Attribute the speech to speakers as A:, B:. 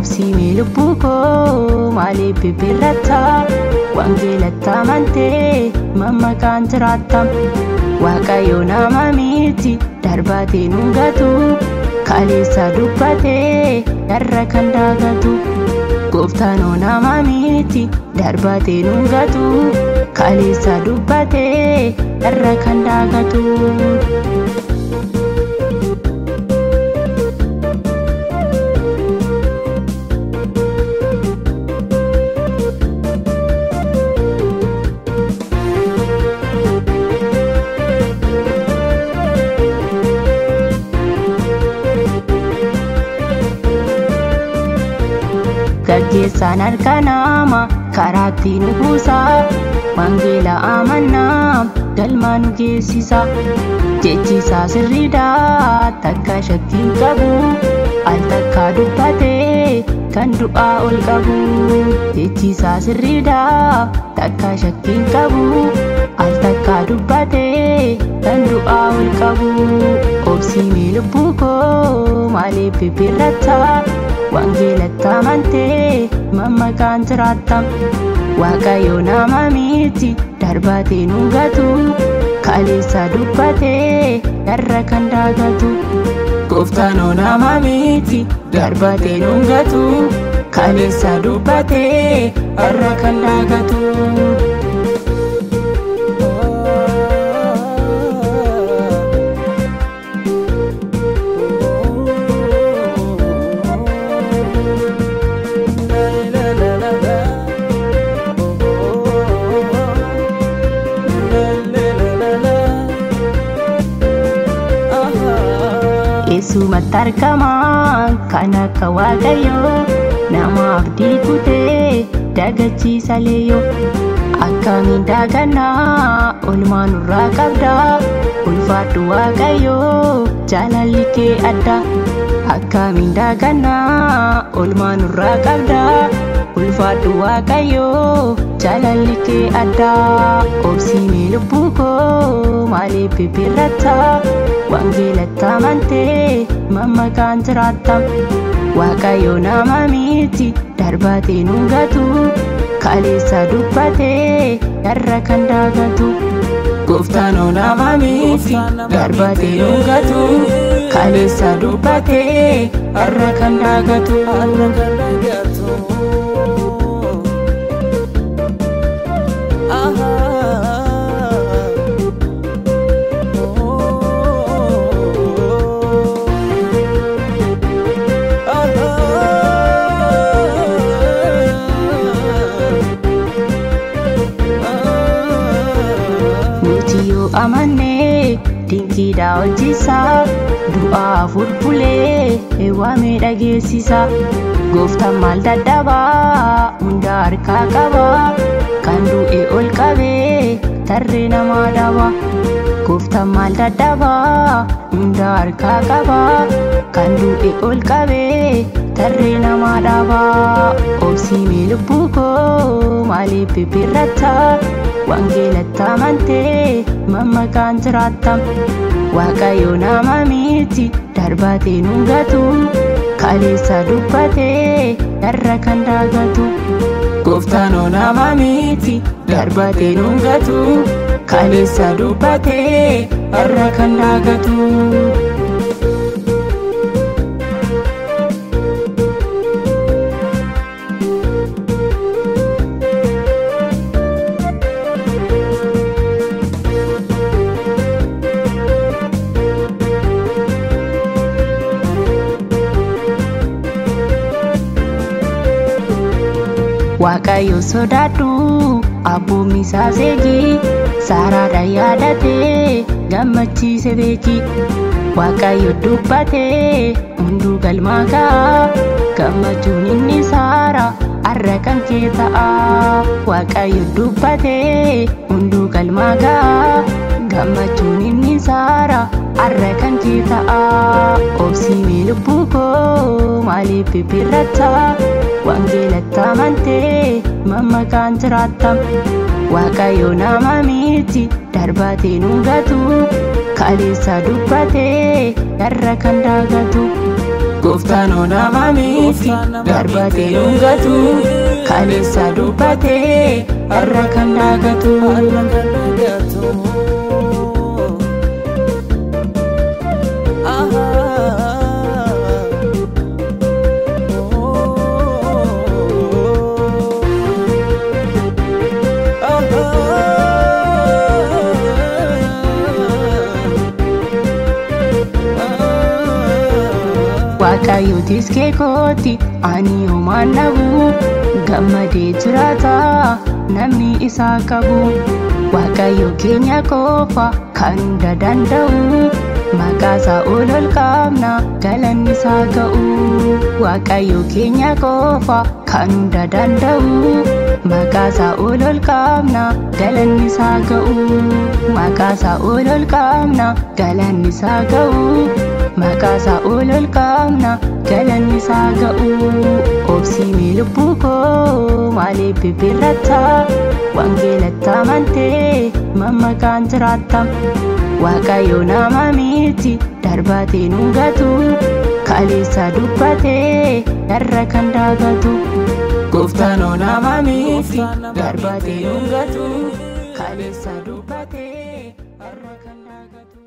A: obsii lubbuu koo maaliif bibirratta wangeelatti amantee mammaqaan jiraatta waaqayyo nama miti darbaatee nun gatu kaleessa dubbatee irra kan daagatu gooftaan nama miti darbaatee nun gatu kaleessa dubbatee irra kan daagatu. Gaggeessaan harka nama karaatti nu buusa wangeela amannaa galmaa nu geessisa jechisaa sirriidha takka shakkiin qabu al takka dubbatee kan du'aa ol qabu jechisaa sirriidha takka shakkiin qabu al takka dubbatee kan du'aa ol qabu obsii lubbuu koo maaliif bibirratta wangeelatti amantee mammaqaan jiraatta waaqayyo nama miti darbaatee nun gatu kaleessa dubbatee irra kan daagatu gooftaan nama miti darbaatee nun gatu kaleessa dubbatee irra kan daagatu. Eessumatti argamaa kan akka waaqayyoo nama abdii kutee dagachiisa leeyyoo akkamiin daagannaa olmaa nurraa qabda ulfaadhu waaqayyoo jaalalli kee adda akkamiin daagannaa olmaa nurraa qabda ulfaadhu waaqayyoo jaalalli kee adda obsii lubbuu koo maaliif bibirratta wangeelatti amantee mammaqaan jiraatta waaqayyo nama miti darbaatee nun gatu kaleessa dubbatee irra kan daagatu gooftaan nama miti darbaatee nun gatu kaleessa dubbatee irra kan daagatu. Amannee dinqiidhaa hojjisa du'aa furfulee waamee dhageessisa gooftaan maal dadhabaa hunda harkaa qaba kan du'e ol qabee tarree namaa dhaba gooftaan maal dadhabaa hunda harkaa qaba kan du'e ol qabee tarree namaa dhaba obsii lubbuu koo maaliif bibirratta wangeelatti amantee mammaqaan jiraatta waaqayyo nama miti darbaatee nun gatu kaleessa dubbatee irra kan daagatu gooftaan nama miti darbaatee nun gatu kaleessa dubbatee irra kan daagatu. Waaqayyo sodaadhu abboommi isaa seegi saaraadha yaadatee gammachiise beeki waaqayyo dubbatee hunduu galmaa ga'a gammachuun inni saara har'a kan kee ta'a waaqayyo dubbatee hunduu galmaa ga'a gammachuun inni saara har'a kan kee ta'a obsii lubbuu koo maaliif bibirratta wangeelatti amantee mammaqaan jiraatta waaqayyo nama miti darbaatee nun gatu kaleessa dubbatee irra kan daagatu Gooftaan nama miti darbatee dhungatu kaleessa dubbatee har'a kan daagatu. Waaqayyootis kee kooti ani homaan dhabu gammadee jiraata namni isaa qabu. Waaqayyo keenya qofa kan hunda danda'u maqaasaa ol qabna galanni isaa ga'u. Waaqayyo keenya qofa kan hunda danda'u maqaasaa ol qabna galanni isaa ga'u. Maqaasaa ol qabna galanni isaa ga'u. Maqaasaa ol qabna galanni isaa ga'u. Obsiimee lubbuu koo maaliif bibbirratta wangeelatti amantee mammaqaan jiraatta. Waaqayyo nama miti darbatee dhungatu kaleessa dubbatee har'a kan daagatu. Gooftaan nama miti darbatee dhungatu kaleessa dubbatee har'a kan daagatu.